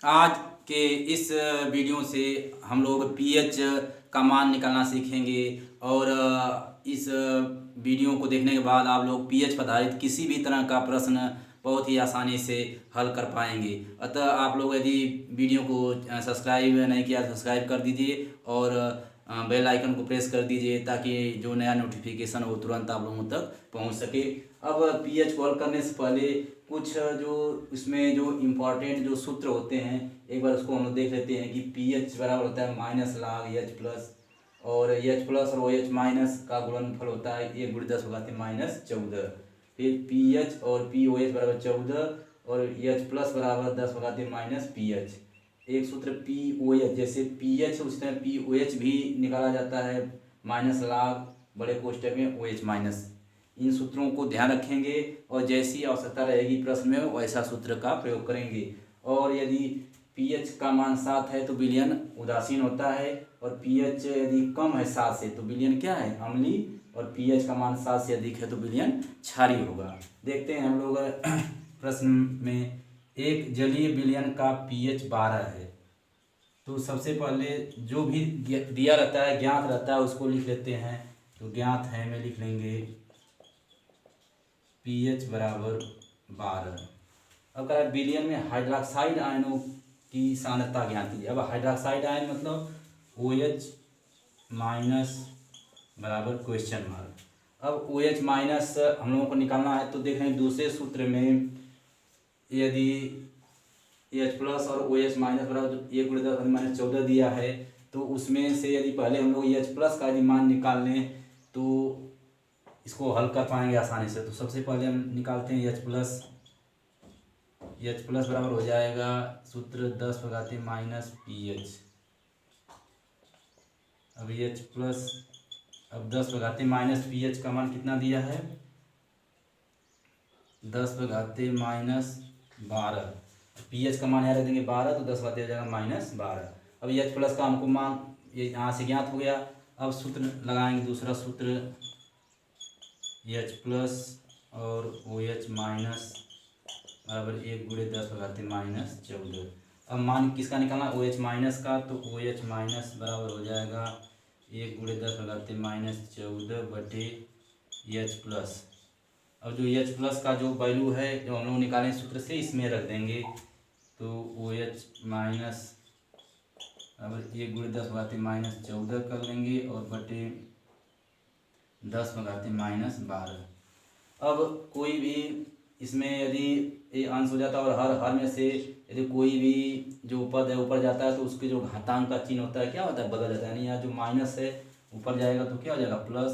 आज के इस वीडियो से हम लोग पीएच का मान निकालना सीखेंगे और इस वीडियो को देखने के बाद आप लोग पीएच पर आधारित किसी भी तरह का प्रश्न बहुत ही आसानी से हल कर पाएंगे। अतः आप लोग यदि वीडियो को सब्सक्राइब नहीं किया तो सब्सक्राइब कर दीजिए और बेल आइकन को प्रेस कर दीजिए ताकि जो नया नोटिफिकेशन हो तुरंत आप लोगों तक पहुंच सके। अब पीएच को हल करने से पहले कुछ जो इसमें जो इम्पोर्टेंट जो सूत्र होते हैं एक बार उसको हम लोग देख लेते हैं कि पीएच बराबर होता है माइनस log एच प्लस, और एच प्लस और ओ एच माइनस का गुणनफल होता है 1/10⁻14। फिर पीएच और पी ओ एच बराबर 14 और एच प्लस बराबर 10⁻−पीएच। एक सूत्र पी ओ एच, जैसे पी एच उसी तरह पी ओ एच भी निकाला जाता है माइनस log बड़े कोष्टक में ओ एच माइनस। इन सूत्रों को ध्यान रखेंगे और जैसी आवश्यकता रहेगी प्रश्न में वैसा सूत्र का प्रयोग करेंगे। और यदि पीएच का मान 7 है तो विलयन उदासीन होता है, और पीएच यदि कम है 7 से तो विलयन क्या है, अम्लीय, और पीएच का मान 7 से अधिक है तो विलयन क्षारीय होगा। देखते हैं हम लोग प्रश्न में, एक जलीय विलयन का पीएच 12 है। तो सबसे पहले जो भी दिया रहता है ज्ञात रहता है उसको लिख लेते हैं। तो ज्ञात है में लिख लेंगे पीएच बराबर 12। अब कह विलयन में हाइड्रोक्साइड आयनों की सांद्रता ज्ञात कीजिए। अब हाइड्रोक्साइड आयन मतलब ओ एच माइनस बराबर क्वेश्चन मार्क। अब ओ एच माइनस हम लोगों को निकालना है तो देख रहे हैं दूसरे सूत्र में यदि एच प्लस और ओ एच माइनस बराबर 1/10⁻14 दिया है तो उसमें से यदि पहले हम लोग एच प्लस का यदि मान निकाल लें तो इसको हल कर पाएंगे आसानी से। तो सबसे पहले हम निकालते हैं एच प्लस बराबर हो जाएगा सूत्र 10⁻−पीएच। अब एच प्लस, अब 10⁻−पीएच का मान कितना दिया है, 10⁻−12। पीएच का मान यहाँ रख देंगे 12 तो 10 हो जाएगा -12। अब एच प्लस का हमको मान ये यहाँ से ज्ञात हो गया। अब सूत्र लगाएंगे दूसरा सूत्र, एच प्लस और ओ एच माइनस बराबर 1/10⁻14। अब मान किसका निकालना, ओ एच माइनस का, तो ओ एच माइनस बराबर हो जाएगा 1/10⁻14/एच प्लस। अब जो एच प्लस का जो वैल्यू है जो हम लोग निकालें सूत्र से इसमें रख देंगे। तो ओ एच माइनस बराबर 1/10⁻14 कर लेंगे और बटे 10⁻−12। अब कोई भी इसमें यदि ये अंश हो जाता है और हर हर में से यदि कोई भी जो पद है ऊपर जाता है तो उसके जो घातांक का चिन्ह होता है क्या होता है, बदल जाता है। यानी यहाँ जो माइनस है ऊपर जाएगा तो क्या हो जाएगा प्लस,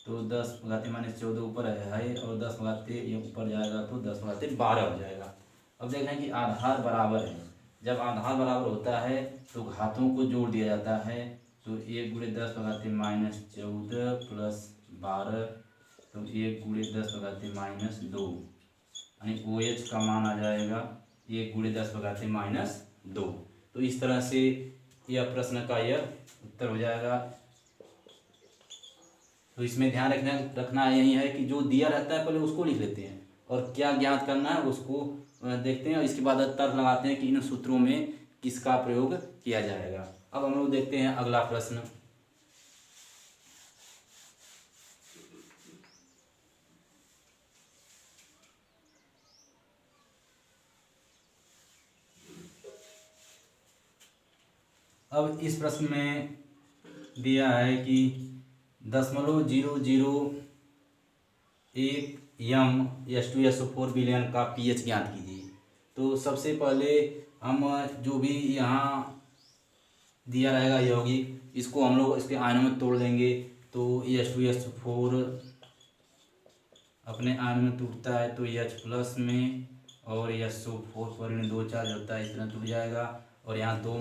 तो 10⁻−14 ऊपर है और 10 ये ऊपर जाएगा तो 10⁻12 हो जाएगा। अब देख रहे हैं कि आधार बराबर है, जब आधार बराबर होता है तो घातों को जोड़ दिया जाता है। तो 1/10⁻14 प्लस 12, तो 1/10⁻2, यानी ओ एच का मान आ जाएगा 1/10⁻2। तो इस तरह से यह प्रश्न का यह उत्तर हो जाएगा। तो इसमें ध्यान रखना यही है कि जो दिया रहता है पहले उसको लिख लेते हैं और क्या ज्ञात करना है उसको देखते हैं और इसके बाद तर्क लगाते हैं कि इन सूत्रों में किसका प्रयोग किया जाएगा। अब हम लोग देखते हैं अगला प्रश्न। अब इस प्रश्न में दिया है कि 0.001 m(H2SO4) विलयन का पीएच ज्ञात कीजिए। तो सबसे पहले हम जो भी यहाँ दिया रहेगा यौगिक इसको हम लोग इसके आयनों में तोड़ देंगे। तो H2SO4 अपने आयन में टूटता है तो H प्लस में, और SO4 पर 2 चार्ज होता है, इस तरह टूट जाएगा। और यहाँ 2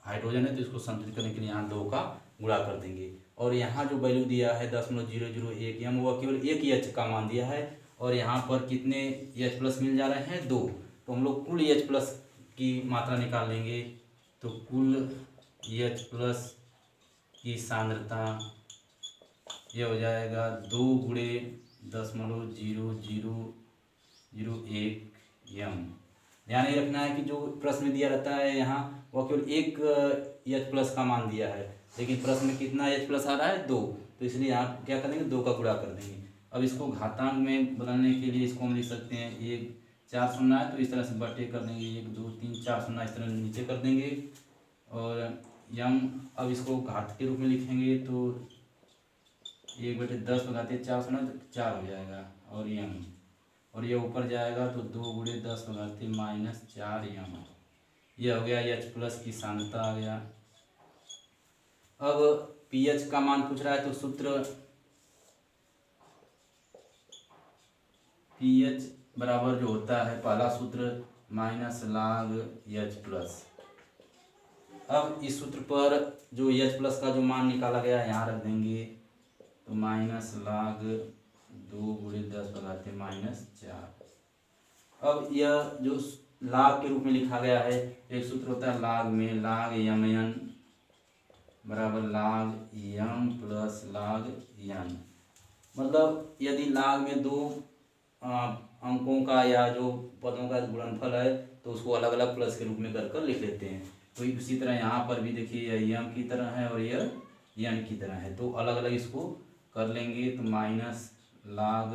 हाइड्रोजन है तो इसको संतुलित करने के लिए यहाँ 2 का गुणा कर देंगे। और यहाँ जो वैल्यू दिया है 10.001 m वह केवल एक H का मान दिया है और यहाँ पर कितने H प्लस मिल जा रहे हैं 2। तो हम लोग कुल H प्लस की मात्रा निकाल लेंगे। तो कुल H प्लस की सांद्रता यह हो जाएगा 2/10.0001 m। ध्यान ये रखना है कि जो प्रश्न में दिया रहता है यहाँ वो केवल एक एच प्लस का मान दिया है, लेकिन प्रश्न में कितना एच प्लस आ रहा है 2, तो इसलिए यहाँ क्या कर देंगे 2 का गुणा कर देंगे। अब इसको घातांक में बदलने के लिए इसको हम लिख सकते हैं, एक 4 शून्य है तो इस तरह से बटे कर देंगे, 1 2 3 4 शून्य इस तरह नीचे कर देंगे। और यम अब इसको घात के रूप में लिखेंगे तो 1/10 लगाते 4 शून्य तो 4 हो जाएगा, और यम और ये ऊपर जाएगा तो 2 × 10 लगाते -4 यम। यह हो गया एच प्लस की सांद्रता आ गया। अब पीएच का मान पूछ रहा है तो सूत्र पीएच बराबर जो होता है पहला सूत्र -log एच प्लस। अब इस सूत्र पर जो एच प्लस का जो मान निकाला गया है यहाँ रख देंगे तो -log 2 × 10 लगाते -4। अब यह जो लाग के रूप में लिखा गया है, एक सूत्र होता है लाग में, लाग यम एन बराबर लाग यम प्लस लाग यन। मतलब यदि लाग में 2 अंकों का या जो पदों का गुणनफल है तो उसको अलग अलग प्लस के रूप में कर कर लिख लेते हैं। तो इसी तरह यहाँ पर भी देखिए यह यम की तरह है और यह यन की तरह है, तो अलग अलग इसको कर लेंगे तो -log,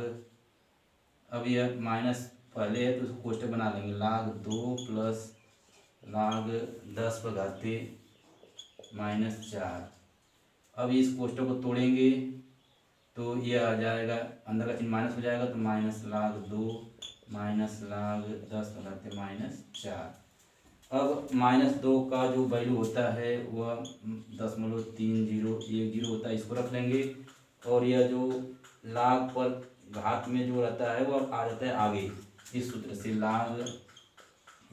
अब यह माइनस पहले है तो उसको कोष्टक बना लेंगे, log 2 प्लस log 10 पर घाते -4। अब इस कोष्टक को तोड़ेंगे तो ये आ जाएगा, अंदर का चिन्ह माइनस हो जाएगा तो -log 2 -log 10 पर घाते -4। अब -2 का जो वैल्यू होता है वह 0.3010 होता है, इसको रख लेंगे। और यह जो लाग पर घात में जो रहता है वह आ जाता है आगे इस सूत्र से, लाग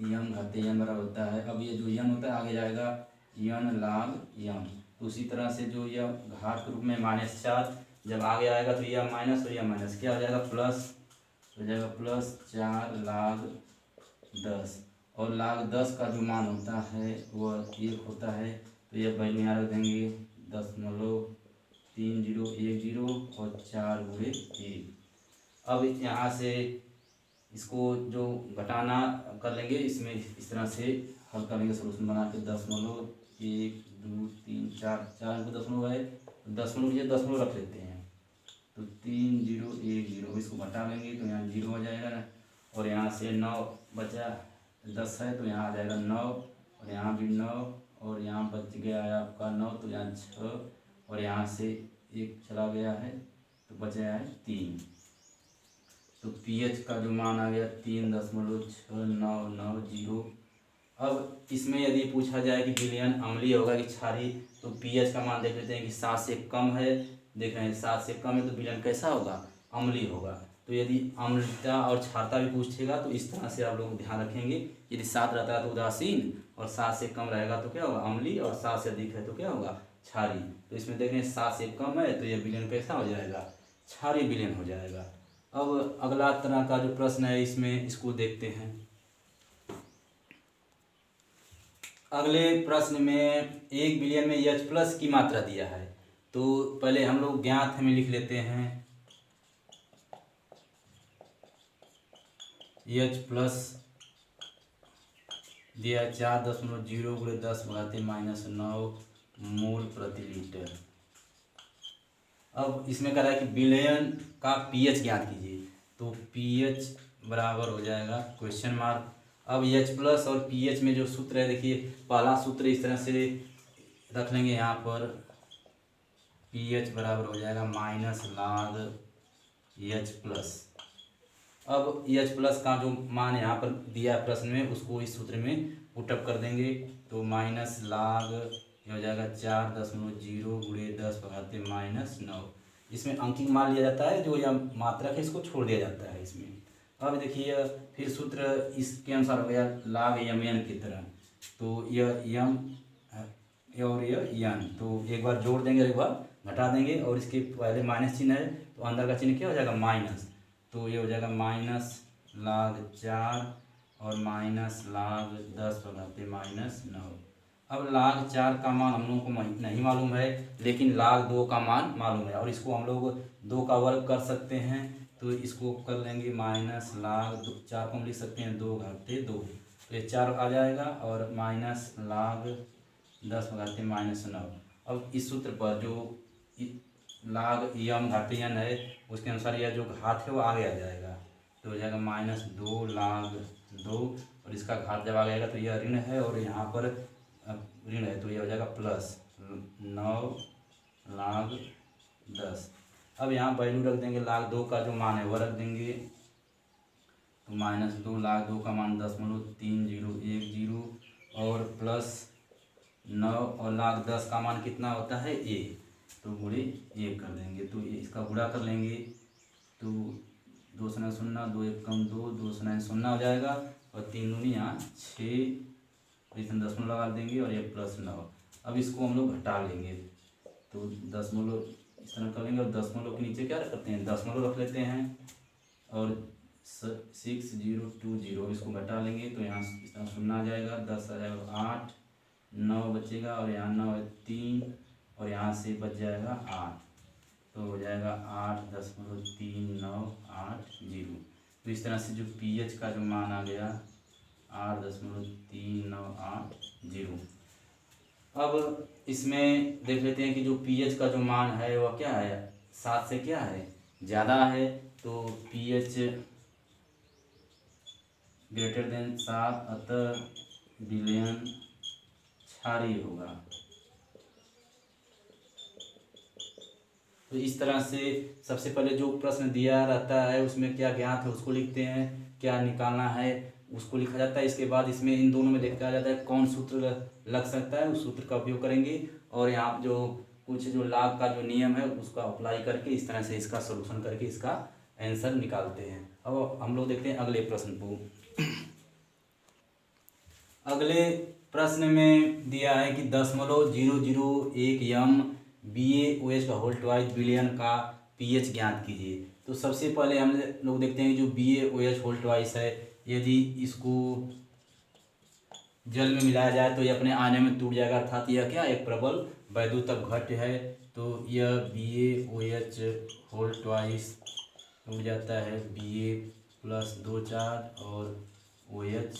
यम घाते यम बराबर होता है। अब ये जो यम होता है आगे जाएगा यन लाग यम, तो उसी तरह से जो यह घात के रूप में -4 जब आगे आएगा तो यह माइनस और यह माइनस क्या हो जाएगा प्लस हो जाएगा, +4 log 10। और log 10 का जो मान होता है वह 1 होता है, तो यह वैल्यू यहाँ रख देंगे 0.3010 और 4 × 1। अब यहाँ से इसको जो घटाना कर लेंगे, इसमें इस तरह से हल कर लेंगे, सोल्यूशन बना के 0.1 2 3 4 को दशमलव है तो दशमलव रख लेते हैं, तो 3010 इसको घटा लेंगे तो यहाँ 0 हो जाएगा। और यहाँ से 9 बचा, 10 है तो यहाँ आ जाएगा 9 और यहाँ भी 9 और यहाँ बच गया है आपका 9 तो यहाँ 6 और यहाँ से 1 चला गया है तो बचा है 3। तो पीएच का जो मान आ गया 3.6990। अब इसमें यदि पूछा जाए कि विलयन अम्लीय होगा कि क्षारीय, तो पीएच का मान देख लेते हैं कि 7 से कम है, देख रहे हैं 7 से कम है तो विलयन कैसा होगा, अम्लीय होगा। तो यदि अम्लता और क्षारता भी पूछेगा तो इस तरह से आप लोग ध्यान रखेंगे, यदि 7 रहता है तो उदासीन और 7 से कम रहेगा तो क्या होगा अम्लीय और 7 से अधिक है तो क्या होगा क्षारीय। तो इसमें देख रहे हैं 7 से कम है तो यह विलयन कैसा हो जाएगा, क्षारीय विलयन हो जाएगा। अब अगला तरह का जो प्रश्न है इसमें इसको देखते हैं। अगले प्रश्न में एक विलयन में एच प्लस की मात्रा दिया है, तो पहले हम लोग ज्ञात में लिख लेते हैं एच प्लस दिया 4.0 × 10⁻⁻9 मोल प्रति लीटर। अब इसमें कह रहा है कि विलयन का पीएच ज्ञात कीजिए, तो पीएच बराबर हो जाएगा क्वेश्चन मार्क। अब एच प्लस और पीएच में जो सूत्र है देखिए, पहला सूत्र इस तरह से रख लेंगे, यहाँ पर पीएच बराबर हो जाएगा -log एच प्लस। अब एच प्लस का जो मान यहाँ पर दिया प्रश्न में उसको इस सूत्र में पुटअप कर देंगे, तो -log ये हो जाएगा 4.0 × 10⁻⁻9। इसमें अंकित मान लिया जाता है, जो यह मात्रक है इसको छोड़ दिया जाता है इसमें। अब देखिए फिर सूत्र इसके अनुसार हो गया log mn की तरह, तो यह यम और यह यन, तो एक बार जोड़ देंगे एक बार घटा देंगे और इसके पहले माइनस चिन्ह है तो अंदर का चिन्ह क्या हो जाएगा माइनस, तो ये हो जाएगा -log 4 और -log 10⁻⁻9। अब log 4 का मान हम लोगों को नहीं मालूम है, लेकिन log 2 का मान मालूम है और इसको हम लोग 2 का वर्ग कर सकते हैं, तो इसको कर लेंगे -log 4 को हम लिख सकते हैं 2 × 2। तो ये 4 आ जाएगा और माइनस log 10 घाते -9। अब इस सूत्र पर जो log m घाते n है उसके अनुसार यह जो घात है वो आगे आ जाएगा, तो हो जाएगा -2 log 2 और इसका घात जब आ जाएगा तो यह ऋण है और यहाँ पर ऋण है तो यह हो जाएगा +9 log 10। अब यहाँ वैल्यू रख देंगे log 2 का जो मान है वह रख देंगे, तो -2 log 2 का मान 0.3010 और +9 और log 10 का मान कितना होता है 1, तो गुणे 1 कर देंगे। तो ये इसका गुणा कर लेंगे तो 2 शून्य 0, 2 1 कम 2, 2 शून्य 0 हो जाएगा और 3 दूनी यहाँ 6, इसमें दशमलव लगा देंगे और ये +9। अब इसको हम लोग घटा लेंगे तो दशमलव इस तरह कर लेंगे और दशमलव के नीचे क्या रखते हैं, दशमलव रख लेते हैं और 6020 इसको घटा लेंगे तो यहाँ इस तरह 0 आ जाएगा, 10 आ जाएगा 8, 9 बचेगा और यहाँ 9 है 3 और यहाँ से बच जाएगा 8, तो हो जाएगा 8.3980। तो इस तरह से जो pH का जो मान आ गया 8.3980। अब इसमें देख लेते हैं कि जो pH का जो मान है वह क्या है, 7 से क्या है ज़्यादा है, तो pH ग्रेटर देन 7 अतः विलयन क्षारीय होगा। तो इस तरह से सबसे पहले जो प्रश्न दिया रहता है उसमें क्या ज्ञात है उसको लिखते हैं, क्या निकालना है उसको लिखा जाता है। इसके बाद इसमें इन दोनों में देखा जाता है कौन सूत्र लग सकता है, उस सूत्र का उपयोग करेंगे और यहाँ जो कुछ जो लाभ का जो नियम है उसका अप्लाई करके इस तरह से इसका सलूशन करके इसका आंसर निकालते हैं। अब हम लोग देखते हैं अगले प्रश्न को। अगले प्रश्न में दिया है कि 0.001 m BaOH का होल ट्वाइस बिलियन का pH ज्ञात कीजिए। तो सबसे पहले हम लोग देखते हैं कि जो BaOH होल ट्वाइस है यदि इसको जल में मिलाया जाए तो ये अपने आने में टूट जाएगा, अर्थात यह क्या एक प्रबल वैद्युतक घट्य है। तो यह BaOH होल ट्वाइस टूट जाता है Ba+ 2 चार्ज और OH-।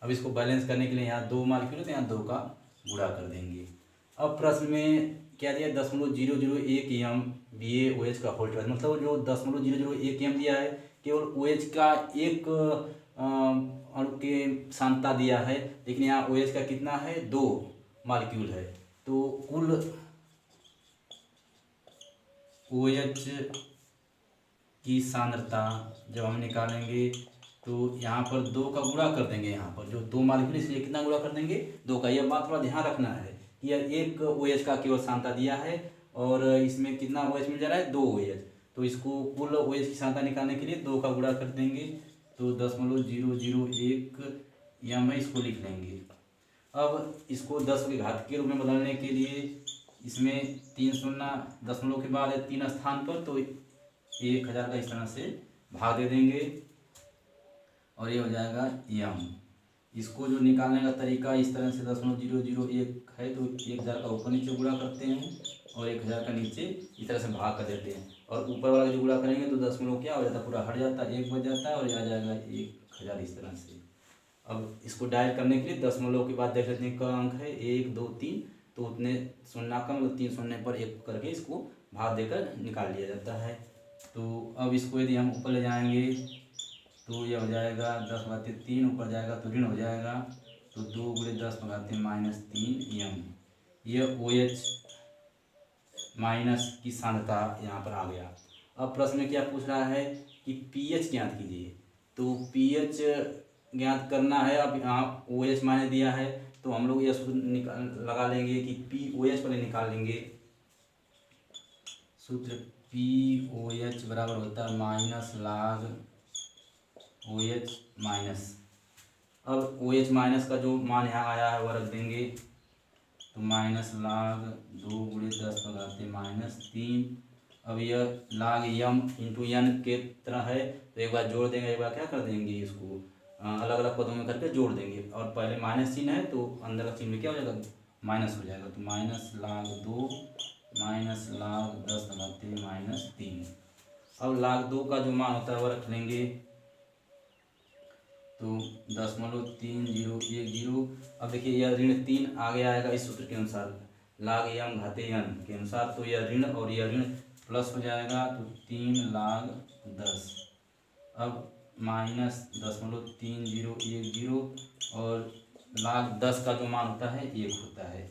अब इसको बैलेंस करने के लिए यहाँ 2 मालिक्यूल तो यहाँ 2 का गुणा कर देंगे। अब प्रश्न में क्या दिया 0.001 m BaOH का होल ट्वाइस, मतलब जो 0.001 m दिया है केवल OH का एक अणु के सांद्रता दिया है, लेकिन यहाँ OH का कितना है 2 मालिक्यूल है। तो कुल OH की सांद्रता जब हम निकालेंगे तो यहाँ पर 2 का गुणा कर देंगे, यहाँ पर जो 2 मालिक्यूल इसलिए कितना गुणा कर देंगे 2 का। यह बात थोड़ा ध्यान रखना है, यह एक OH का केवल सांद्रता दिया है और इसमें कितना OH मिल जा रहा है 2 OH, तो इसको कुल OH की सांद्रता निकालने के लिए 2 का गुणा कर देंगे तो 0.001 m है, इसको लिख लेंगे। अब इसको 10 के घात के रूप में बदलने के लिए इसमें 3 शून्य दशमलव के बाद 3 स्थान पर तो 1000 का इस तरह से भाग दे देंगे और ये हो जाएगा m। इसको जो निकालने का तरीका इस तरह से 0.001 है तो 1000 का ऊपर नीचे गुणा करते हैं और 1000 का नीचे इस तरह से भाग कर देते हैं और ऊपर वाला जो गुणा करेंगे तो दशमलव क्या हो जाता है पूरा हट जाता है, 1 बच जाता है और ये आ जाएगा 1000 इस तरह से। अब इसको डायल करने के लिए दशमलव के बाद देख लेते हैं का अंक है 1 2 3, तो उतने शून्य का मतलब 3 शून्य पर 1 करके इसको भाग देकर निकाल लिया जाता है। तो अब इसको यदि हम ऊपर ले जाएंगे तो यह हो जाएगा 10/3, ऊपर जाएगा तो ऋण हो जाएगा, तो 2 × 10⁻³ m। यह OH माइनस की सांद्रता यहाँ पर आ गया। अब प्रश्न में क्या पूछ रहा है कि pH ज्ञात कीजिए, तो pH ज्ञात करना है। अब यहाँ OH माइनस दिया है तो हम लोग यह सूत्र लगा लेंगे कि POH पहले निकाल लेंगे। सूत्र POH बराबर होता है -log OH माइनस। अब OH माइनस का जो मान यहाँ आया है वह रख देंगे, तो -log 2 × 10⁻³ अब यह log m × n के तरह है तो एक बार जोड़ देंगे, एक बार क्या कर देंगे इसको अलग अलग पदों में करके जोड़ देंगे और पहले माइनस चिन्ह है तो अंदर का चिन्ह में क्या हो जाएगा माइनस हो जाएगा, तो -log 2 -log 10⁻³ अब log 2 का जो मान होता है वह रख लेंगे, तो 0.3010। अब देखिए यह ऋण 3 आगे आएगा इस सूत्र के अनुसार, log m घाते n के अनुसार, तो यह ऋण और यह ऋण प्लस हो जाएगा, तो 3 log 10। अब माइनस 0.3010 और log 10 का जो मान होता है 1 होता है।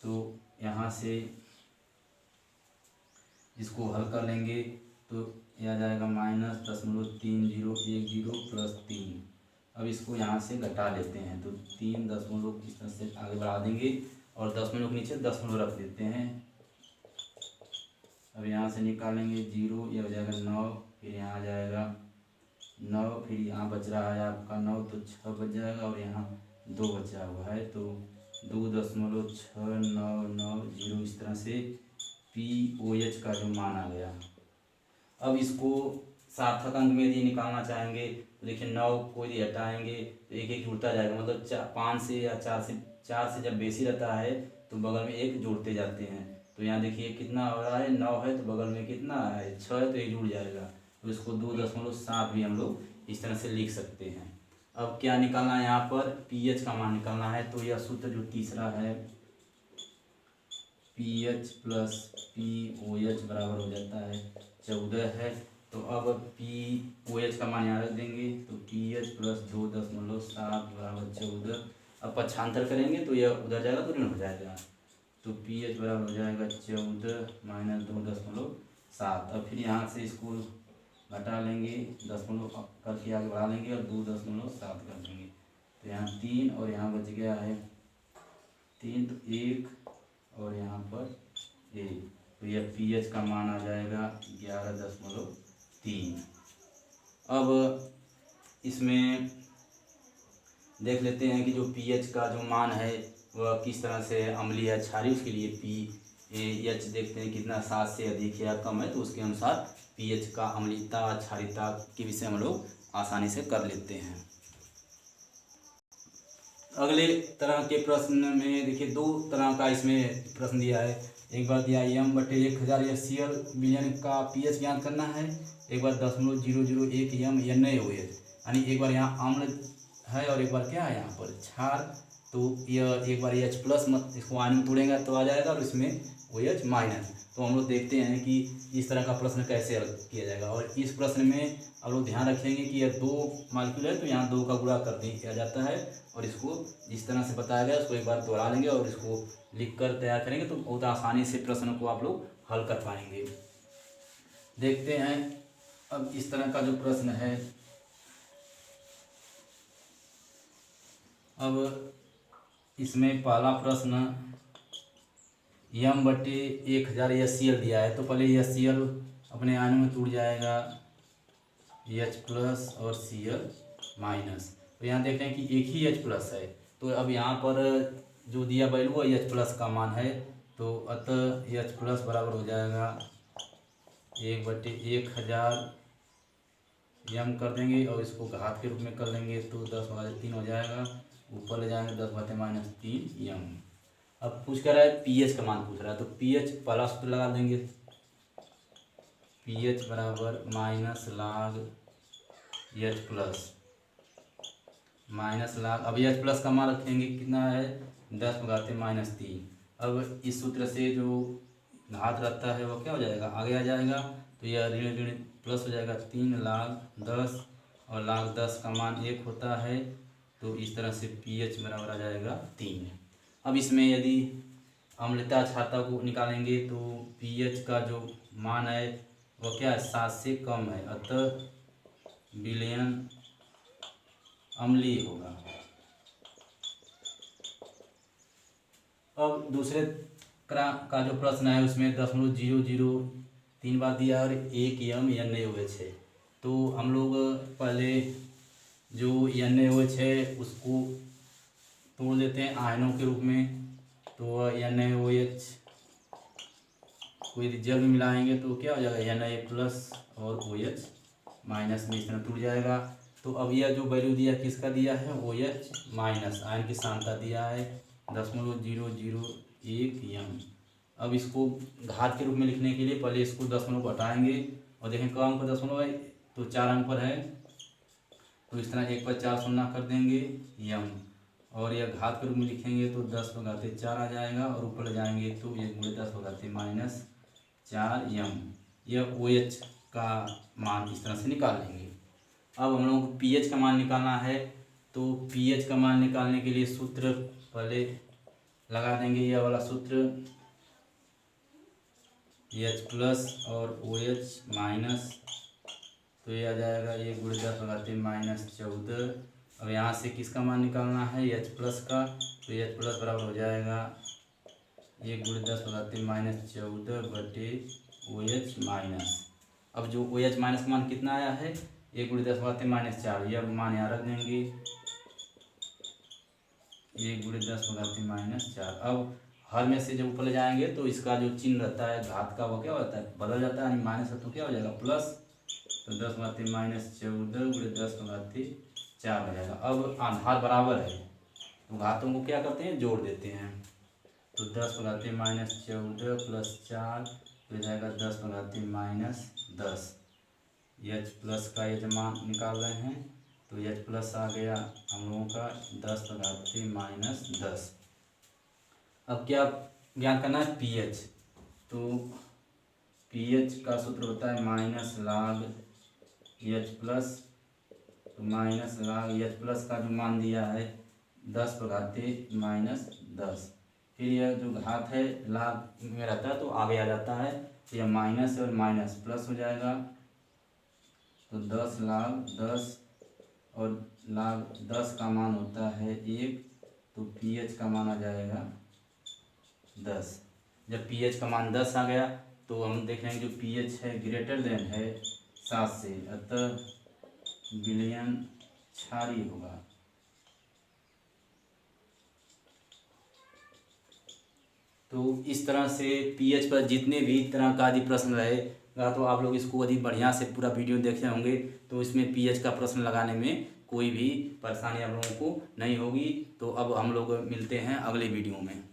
तो यहाँ से इसको हल कर लेंगे तो यह आ जाएगा -0.3010 प्लस 3। अब इसको यहाँ से घटा लेते हैं, तो 3 दशमलव इस तरह से आगे बढ़ा देंगे और दशमलव के नीचे दशमलव रख देते हैं। अब यहाँ से निकालेंगे 0, यह हो जाएगा 9, फिर यहाँ आ जाएगा 9, फिर यहाँ बच रहा है आपका 9, तो 6 बच जाएगा और यहाँ 2 बचा हुआ है, तो 2.6990 इस तरह से POH का जो मान आ गया। अब इसको सार्थक अंक में यदि निकालना चाहेंगे तो देखिए 9 को यदि हटाएंगे तो एक एक जुड़ता जाएगा, मतलब 5 से या 4 से जब बेसी रहता है तो बगल में एक जोड़ते जाते हैं। तो यहाँ देखिए कितना हो रहा है, 9 है तो बगल में कितना है, 6 है तो एक जुड़ जाएगा, तो इसको 2.7 भी हम लोग इस तरह से लिख सकते हैं। अब क्या निकालना है, यहाँ पर PH का मान निकालना है। तो यह सूत्र जो तीसरा है PH प्लस POH बराबर हो जाता है 14 है। तो अब POH का मान यहाँ रख देंगे, तो PH प्लस 2.7 बराबर 14। अब पक्षांतर करेंगे तो यह उधर जाएगा तो ऋण हो जाएगा, तो PH बराबर हो जाएगा 14 माइनस 2.7। अब फिर यहाँ से इसको घटा लेंगे, दशमलव करके आगे बढ़ा लेंगे और 2.7 कर देंगे, तो यहाँ 3 और यहाँ बच गया है 3, तो 1 और यहाँ पर 1, तो यह PH का मान आ जाएगा 11.3। अब इसमें देख लेते हैं कि जो PH का जो मान है वह किस तरह से अम्लीय है क्षारीय, उसके लिए PH देखते हैं कितना 7 से अधिक या कम है, तो उसके अनुसार PH का अम्लीयता क्षारीयता के विषय हम लोग आसानी से कर लेते हैं। अगले तरह के प्रश्न में देखिए 2 तरह का इसमें प्रश्न दिया है। एक बार दिया m/1000 या Cl विलयन का PH ज्ञात करना है, एक बार 0.001 m NaOH, यानी एक बार यहाँ अम्ल है और एक बार क्या है यहाँ पर क्षार। तो यह एक बार H प्लस मत इसको आयन में तोड़ेगा तो आ जाएगा और इसमें OH माइनस। तो हम लोग देखते हैं कि इस तरह का प्रश्न कैसे हल किया जाएगा। और इस प्रश्न में आप लोग ध्यान रखेंगे कि यह 2 मॉलिक्यूल है तो यहाँ 2 का गुणा कर दिया जाता है, और इसको जिस तरह से बताया गया उसको एक बार दोहरा लेंगे और इसको लिख कर तैयार करेंगे तो बहुत आसानी से प्रश्न को आप लोग हल कर पाएंगे। देखते हैं अब इस तरह का जो प्रश्न है। अब इसमें पहला प्रश्न m/1000 यह Cl दिया है, तो पहले यह Cl अपने आयन में टूट जाएगा H प्लस और Cl माइनस। तो यहाँ देखते हैं कि एक ही H प्लस है, तो अब यहाँ पर जो दिया वैल्यू वो H प्लस का मान है, तो अतः H प्लस बराबर हो जाएगा 1/1000 m कर देंगे और इसको घात के रूप में कर लेंगे तो 10/3 हो जाएगा, ऊपर ले जाएंगे 10/-3 m। अब पूछ कर रहा है PH का मान पूछ रहा है, तो PH पहला सूत्र लगा देंगे, PH बराबर minus log H plus minus log, अब H प्लस का मान रखेंगे कितना है 10/-3। अब इस सूत्र से जो घात रहता है वो क्या हो जाएगा आगे आ जाएगा, तो यह ऋण ऋण प्लस हो जाएगा 3 log 10 और log 10 का मान 1 होता है, तो इस तरह से PH बराबर आ जाएगा 3। अब इसमें यदि अम्लता क्षारता को निकालेंगे तो PH का जो मान है वह क्या है 7 से कम है, अतः विलयन अम्लीय होगा। अब दूसरे का जो प्रश्न है उसमें 0.003 बार दिया और 1 m NaOH है, तो हम लोग पहले जो NaOH है उसको तोड़ देते हैं आयनों के रूप में, तो NaOH को यदि जल में मिलाएंगे तो क्या हो जाएगा Na प्लस और OH माइनस में इस तरह टूट जाएगा। तो अब यह जो वैल्यू दिया किसका दिया है OH माइनस, आयन की सांद्रता दिया है 0.001 m। अब इसको घात के रूप में लिखने के लिए पहले इसको दशमलव को हटाएंगे और देखें कम अंक पर दशमलव है तो 4 अंक पर है, तो इस तरह 1 पर 4 शून्य कर देंगे यम, और यह घात के रूप में लिखेंगे तो 10/4 आ जाएगा, और ऊपर जाएंगे तो 1/10/-4 यम। यह OH का मान इस तरह से निकाल लेंगे। अब हम लोगों को pH का मान निकालना है, तो pH का मान निकालने के लिए सूत्र पहले लगा देंगे, यह वाला सूत्र H+ और OH माइनस, तो ये आ जाएगा 1/10/-14। अब यहाँ से किसका मान निकालना है, H+ का, तो H+ बराबर हो जाएगा 1/10/-14/OH माइनस। अब जो OH माइनस का मान कितना आया है, 1/10/-4, यह मान यहाँ रख देंगे 1/10/-4। अब हर में से जब ऊपर ले जाएंगे तो इसका जो चिन्ह रहता है घात का वो क्या होता है, बदल जाता है, माइनस है तो क्या हो जाएगा प्लस, तो 10/-14 × 10/4 हो जाएगा। अब आधार बराबर है तो घातों को क्या करते हैं, जोड़ देते हैं, तो 10/-14 + 4 हो जाएगा 10/-10। H+ का ये मान निकाल रहे हैं, तो H+ आ गया हम लोगों का 10/-10। अब क्या ज्ञात करना है, pH, तो pH का सूत्र होता है -log H+, तो -log H+ का जो मान दिया है 10/-10, फिर यह जो घात है लाग में रहता है तो आगे आ जाता है, तो यह माइनस और माइनस प्लस हो जाएगा, तो 10 log 10, और log 10 का मान होता है 1, तो pH का मान आ जाएगा 10। जब pH का मान 10 आ गया तो हम देखेंगे जो pH है ग्रेटर देन है 7 से, अतः विलयन क्षारीय होगा। तो इस तरह से pH पर जितने भी तरह का यदि प्रश्न रहेगा तो आप लोग इसको यदि बढ़िया से पूरा वीडियो देखे होंगे तो इसमें pH का प्रश्न लगाने में कोई भी परेशानी आप लोगों को नहीं होगी। तो अब हम लोग मिलते हैं अगले वीडियो में।